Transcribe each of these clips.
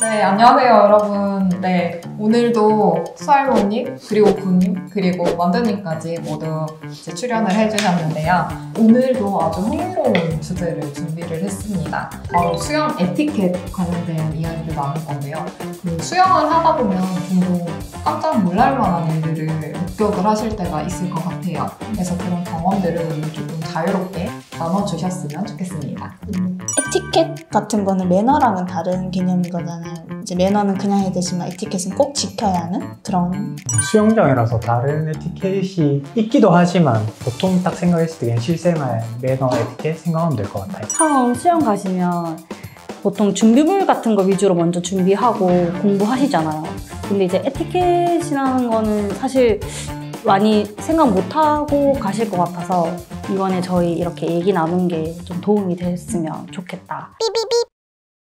네, 안녕하세요, 여러분. 네, 오늘도 수할모님, 그리고 구님, 그리고 원드님까지 모두 이제 출연을 해주셨는데요. 오늘도 아주 흥미로운 주제를 준비를 했습니다. 바로 수영 에티켓 관련된 이야기를 나눌 건데요. 그 수영을 하다 보면 종종 깜짝 놀랄 만한 일들을 목격을 하실 때가 있을 것 같아요. 그래서 그런 경험들을 오늘 조금 자유롭게 나눠주셨으면 좋겠습니다. 에티켓 같은 거는 매너랑은 다른 개념인 거잖아요. 이제 매너는 그냥 해야 되지만 에티켓은 꼭 지켜야 하는 그런. 수영장이라서 다른 에티켓이 있기도 하지만 보통 딱 생각했을 때 그냥 실생활 매너 에티켓 생각하면 될 것 같아요. 처음 수영 가시면 보통 준비물 같은 거 위주로 먼저 준비하고 공부하시잖아요. 근데 이제 에티켓이라는 거는 사실 많이 생각 못하고 가실 것 같아서 이번에 저희 이렇게 얘기 나눈 게 좀 도움이 됐으면 좋겠다.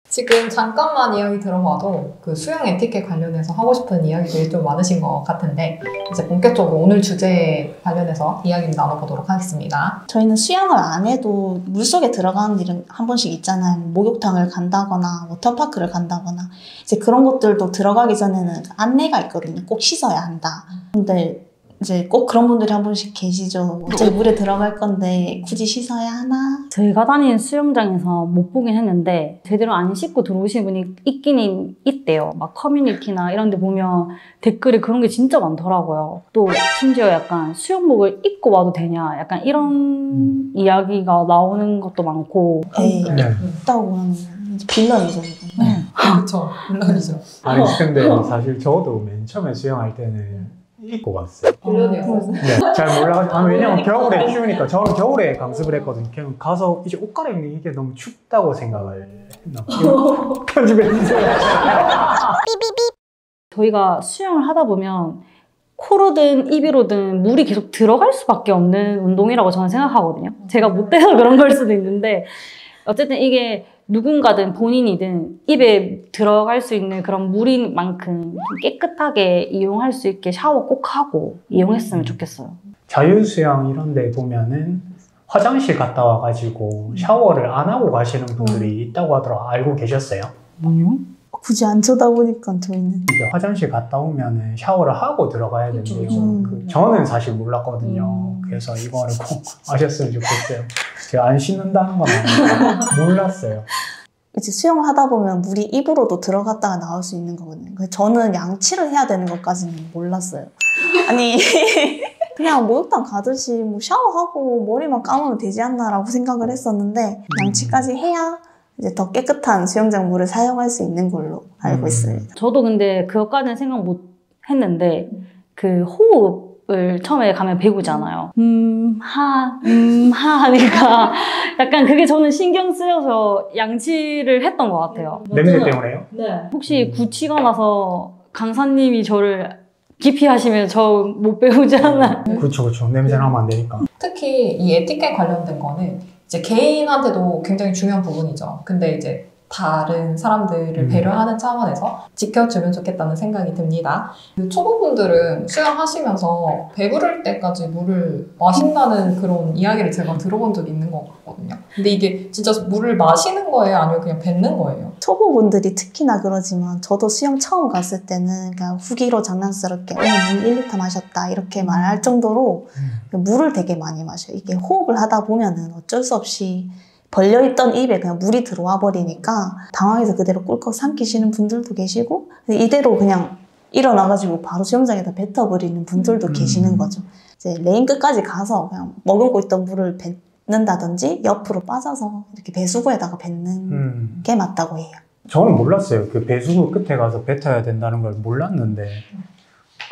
지금 잠깐만 이야기 들어봐도 그 수영 에티켓 관련해서 하고 싶은 이야기들이 좀 많으신 것 같은데 이제 본격적으로 오늘 주제에 관련해서 이야기를 나눠보도록 하겠습니다. 저희는 수영을 안 해도 물속에 들어가는 일은 한 번씩 있잖아요. 목욕탕을 간다거나 워터파크를 간다거나 이제 그런 것들도 들어가기 전에는 안내가 있거든요. 꼭 씻어야 한다. 근데 이제 꼭 그런 분들이 한 번씩 계시죠. 어차피 물에 들어갈 건데 굳이 씻어야 하나? 저희가 다니는 수영장에서 못 보긴 했는데 제대로 안 씻고 들어오신 분이 있긴 있대요. 막 커뮤니티나 이런 데 보면 댓글에 그런 게 진짜 많더라고요. 또 심지어 약간 수영복을 입고 와도 되냐 약간 이런 이야기가 나오는 것도 많고. 에이, 있다고 하면 빌런이죠. 그렇죠. 물론이죠. 아니 근데 사실 저도 맨 처음에 수영할 때는 입고 갔어요. 빌런이었어요. 네, 잘 몰라가지고 왜냐면 겨울에 추우니까 저는 겨울에 강습을 했거든요. 그냥 가서 이제 옷 갈아입는 이게 너무 춥다고 생각을 했나 봐요. 편집해주세요. 저희가 수영을 하다 보면 코로든 입으로든 물이 계속 들어갈 수밖에 없는 운동이라고 저는 생각하거든요. 제가 못돼서 그런 걸 수도 있는데 어쨌든 이게 누군가든 본인이든 입에 들어갈 수 있는 그런 물인 만큼 깨끗하게 이용할 수 있게 샤워 꼭 하고 이용했으면 좋겠어요. 자유수영 이런 데 보면은 화장실 갔다 와가지고 샤워를 안 하고 가시는 분들이 있다고 하더라고요. 알고 계셨어요? 아니요? 굳이 안 쳐다보니까 저희는. 이제 화장실 갔다 오면은 샤워를 하고 들어가야 된대요. 저는 사실 몰랐거든요. 그래서 이거를 꼭 아셨으면 좋겠어요. 제가 안 씻는다는 건 아니고 몰랐어요. 이제 수영을 하다 보면 물이 입으로도 들어갔다가 나올 수 있는 거거든요. 그래서 저는 양치를 해야 되는 것까지는 몰랐어요. 아니 그냥 목욕탕 가듯이 뭐 샤워하고 머리만 감으면 되지 않나라고 생각을 했었는데 양치까지 해야 이제 더 깨끗한 수영장 물을 사용할 수 있는 걸로 알고 있습니다. 저도 근데 그것까지는 생각 못 했는데 그 호흡을 처음에 가면 배우잖아요. 하 하니까 약간 그게 저는 신경 쓰여서 양치를 했던 것 같아요. 냄새 때문에요? 네. 혹시 구치가 나서 강사님이 저를 기피하시면 저 못 배우지 않나? 그렇죠. 냄새 나면 안 되니까. 특히 이 에티켓 관련된 거는 이제 개인한테도 굉장히 중요한 부분이죠. 근데 이제 다른 사람들을 배려하는 차원에서 지켜주면 좋겠다는 생각이 듭니다. 그 초보분들은 수영하시면서 배부를 때까지 물을 마신다는 그런 이야기를 제가 들어본 적이 있는 것 같거든요. 근데 이게 진짜 물을 마시는 거예요? 아니면 그냥 뱉는 거예요? 초보분들이 특히나 그러지만 저도 수영 처음 갔을 때는 그냥 후기로 장난스럽게 오늘 물 1리터 마셨다 이렇게 말할 정도로 물을 되게 많이 마셔요. 이게 호흡을 하다 보면은 어쩔 수 없이 벌려있던 입에 그냥 물이 들어와 버리니까 당황해서 그대로 꿀꺽 삼키시는 분들도 계시고 이대로 그냥 일어나가지고 바로 수영장에다 뱉어버리는 분들도 계시는 거죠. 이제 레인 끝까지 가서 그냥 머금고 있던 물을 뱉는다든지 옆으로 빠져서 이렇게 배수구에다가 뱉는 게 맞다고 해요. 저는 몰랐어요. 그 배수구 끝에 가서 뱉어야 된다는 걸 몰랐는데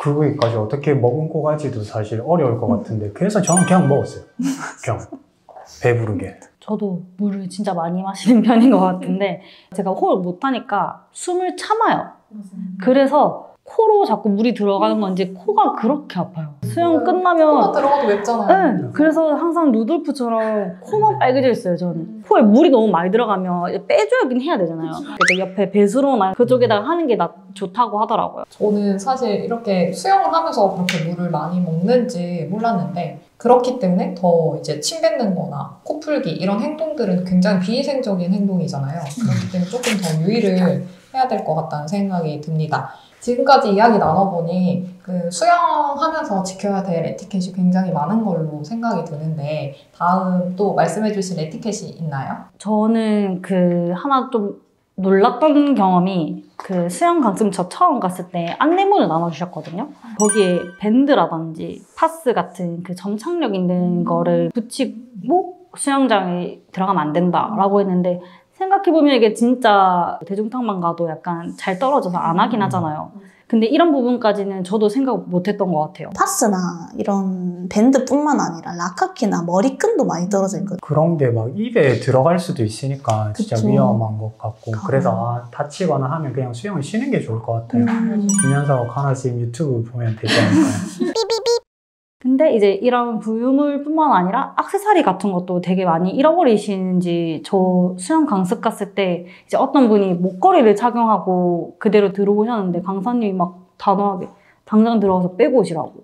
그거까지 어떻게 머금고 가지도 사실 어려울 것 같은데 그래서 저는 그냥 먹었어요. 그냥 배부르게. 저도 물을 진짜 많이 마시는 편인 것 같은데 제가 호흡을 못하니까 숨을 참아요. 그래서 코로 자꾸 물이 들어가는 건지 코가 그렇게 아파요. 수영 끝나면 코가 들어가도 맵잖아요. 네, 그래서 항상 루돌프처럼 코만 빨개져 있어요. 저는 코에 물이 너무 많이 들어가면 빼줘야긴 해야 되잖아요. 그래서 옆에 배수로나 그쪽에다가 하는 게 좋다고 하더라고요. 저는 사실 이렇게 수영을 하면서 그렇게 물을 많이 먹는지 몰랐는데 그렇기 때문에 더 이제 침 뱉는 거나 코 풀기 이런 행동들은 굉장히 비위생적인 행동이잖아요. 그렇기 때문에 조금 더 유의를 해야 될 것 같다는 생각이 듭니다. 지금까지 이야기 나눠보니 그 수영하면서 지켜야 될 에티켓이 굉장히 많은 걸로 생각이 드는데 다음 또 말씀해 주실 에티켓이 있나요? 저는 하나 좀 놀랐던 경험이 수영 강습 저 처음 갔을 때 안내문을 나눠주셨거든요. 거기에 밴드라든지 파스 같은 점착력 있는 거를 붙이고 수영장에 들어가면 안 된다라고 했는데 생각해보면 이게 진짜 대중탕만 가도 약간 잘 떨어져서 안 하긴 하잖아요. 근데 이런 부분까지는 저도 생각 못했던 것 같아요. 파스나 이런 밴드뿐만 아니라 락카키나 머리끈도 많이 떨어져 있거든요. 그런 게 막 입에 들어갈 수도 있으니까 진짜 그쵸. 위험한 것 같고 그래서 다치거나 하면 그냥 수영을 쉬는 게 좋을 것 같아요. 김현석 하나씩 유튜브 보면 되지 않을까요? 근데 이제 이런 부유물뿐만 아니라 액세서리 같은 것도 되게 많이 잃어버리시는지 저 수영 강습 갔을 때 이제 어떤 분이 목걸이를 착용하고 그대로 들어오셨는데 강사님이 막 단호하게 당장 들어가서 빼고 오시라고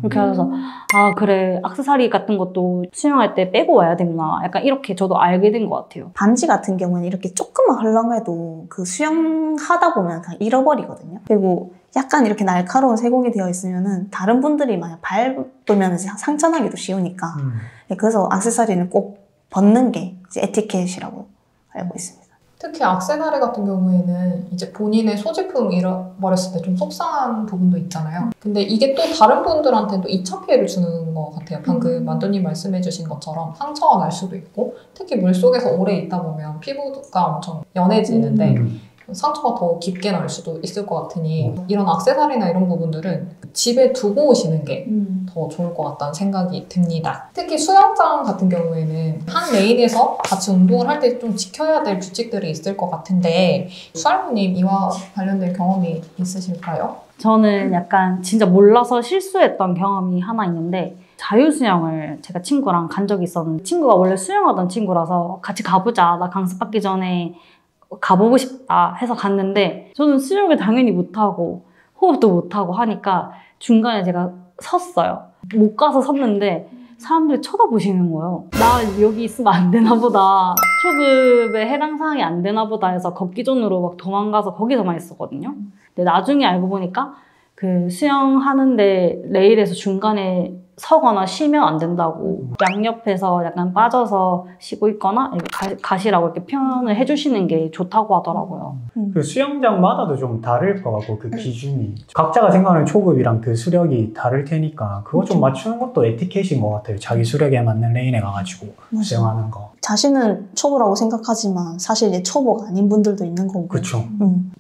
이렇게 하셔서 아 그래 액세서리 같은 것도 수영할 때 빼고 와야 되구나 약간 이렇게 저도 알게 된 것 같아요. 반지 같은 경우는 이렇게 조금만 헐렁해도 수영하다 보면 그냥 잃어버리거든요. 그리고 약간 이렇게 날카로운 세공이 되어 있으면은 다른 분들이 만약 밟으면 상처나기도 쉬우니까 그래서 액세서리는 꼭 벗는 게 이제 에티켓이라고 알고 있습니다. 특히 액세서리 같은 경우에는 이제 본인의 소지품 잃어버렸을 때 좀 속상한 부분도 있잖아요. 근데 이게 또 다른 분들한테도 2차 피해를 주는 것 같아요. 방금 만두님 말씀해주신 것처럼 상처가 날 수도 있고 특히 물속에서 오래 있다 보면 피부가 엄청 연해지는데 상처가 더 깊게 날 수도 있을 것 같으니 이런 액세서리나 이런 부분들은 집에 두고 오시는 게 더 좋을 것 같다는 생각이 듭니다. 특히 수영장 같은 경우에는 한 레인에서 같이 운동을 할 때 좀 지켜야 될 규칙들이 있을 것 같은데 수알모님 이와 관련된 경험이 있으실까요? 저는 약간 진짜 몰라서 실수했던 경험이 하나 있는데 자유수영을 제가 친구랑 간 적이 있었는데 친구가 원래 수영하던 친구라서 같이 가보자 나 강습 받기 전에 가보고 싶다 해서 갔는데 저는 수영을 당연히 못하고 호흡도 못하고 하니까 중간에 제가 섰어요. 못 가서 섰는데 사람들이 쳐다보시는 거예요. 나 여기 있으면 안 되나 보다. 초급에 해당 사항이 안 되나 보다 해서 걷기 전으로 막 도망가서 거기서만 있었거든요. 근데 나중에 알고 보니까 수영하는데 레일에서 중간에 서거나 쉬면 안 된다고 양옆에서 약간 빠져서 쉬고 있거나 가시라고 이렇게 표현을 해주시는 게 좋다고 하더라고요. 그 수영장마다도 좀 다를 것 같고 그 기준이 각자가 생각하는 초급이랑 그 수력이 다를 테니까 그거 좀 맞추는 것도 에티켓인 것 같아요. 자기 수력에 맞는 레인에 가가지고 맞아. 수영하는 거. 자신은 초보라고 생각하지만 사실 이제 초보가 아닌 분들도 있는 거고. 그쵸.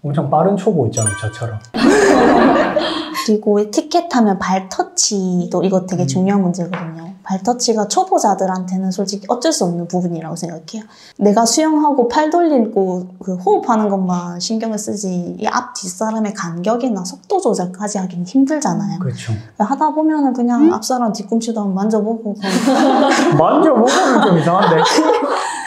엄청 빠른 초보 있잖아요, 저처럼. 그리고 에티켓 하면 발터치도 이거 되게 중요한 문제거든요. 발터치가 초보자들한테는 솔직히 어쩔 수 없는 부분이라고 생각해요. 내가 수영하고 팔 돌리고 호흡하는 것만 신경을 쓰지 이 앞 뒷사람의 간격이나 속도 조절까지 하기는 힘들잖아요. 그렇죠. 하다 보면은 그냥 앞사람 뒤꿈치도 한번 만져보고 만져보고는 좀 이상한데.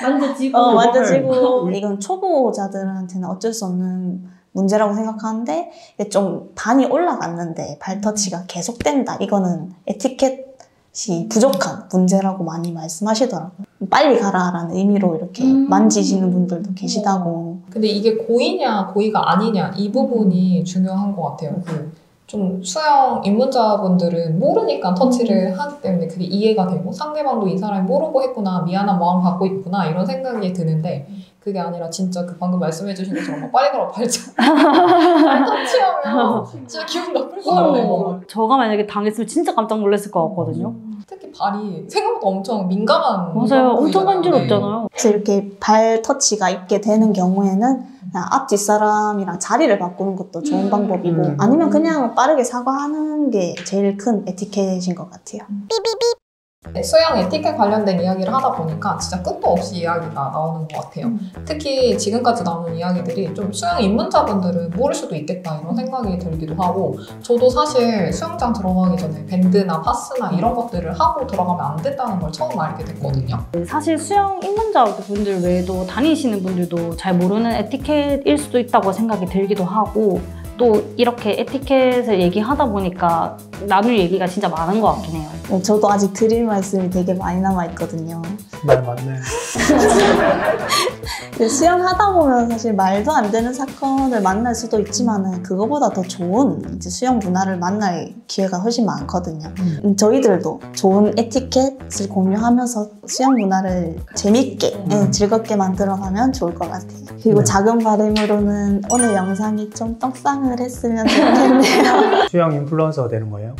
만져지고 이건 초보자들한테는 어쩔 수 없는 문제라고 생각하는데 좀 반이 올라갔는데 발터치가 계속된다. 이거는 에티켓이 부족한 문제라고 많이 말씀하시더라고요. 빨리 가라라는 의미로 이렇게 만지시는 분들도 계시다고. 근데 이게 고의냐 고의가 아니냐 이 부분이 중요한 것 같아요. 좀 수영 입문자분들은 모르니까 터치를 하기 때문에 그게 이해가 되고 상대방도 이 사람이 모르고 했구나 미안한 마음 갖고 있구나 이런 생각이 드는데 그게 아니라 진짜 방금 말씀해주신 것처럼 빨리 가라 발자 터치하면 진짜 기분 나쁠 것 같아요. 저가 만약에 당했으면 진짜 깜짝 놀랐을 것 같거든요. 특히 발이 생각보다 엄청 민감한 맞아요. 엄청 부위잖아요. 간지럽잖아요. 그래서 이렇게 발 터치가 있게 되는 경우에는 그냥 앞 뒷사람이랑 자리를 바꾸는 것도 좋은 방법이고 아니면 그냥 빠르게 사과하는 게 제일 큰 에티켓인 것 같아요. 수영 에티켓 관련된 이야기를 하다 보니까 진짜 끝도 없이 이야기가 나오는 것 같아요. 특히 지금까지 나눈 이야기들이 좀 수영 입문자분들은 모를 수도 있겠다 이런 생각이 들기도 하고 저도 사실 수영장 들어가기 전에 밴드나 파스나 이런 것들을 하고 들어가면 안 된다는 걸 처음 알게 됐거든요. 사실 수영 입문자분들 외에도 다니시는 분들도 잘 모르는 에티켓일 수도 있다고 생각이 들기도 하고 또 이렇게 에티켓을 얘기하다 보니까 나눌 얘기가 진짜 많은 것 같긴 해요. 저도 아직 드릴 말씀이 되게 많이 남아있거든요. 말 맞네. 수영하다 보면 사실 말도 안 되는 사건을 만날 수도 있지만은 그거보다 더 좋은 이제 수영 문화를 만날 기회가 훨씬 많거든요. 저희들도 좋은 에티켓을 공유하면서 수영 문화를 재밌게 즐겁게 만들어가면 좋을 것 같아요. 그리고 네. 작은 바람으로는 오늘 영상이 좀 떡상을 했으면 좋겠네요. 수영 인플루언서가 되는 거예요?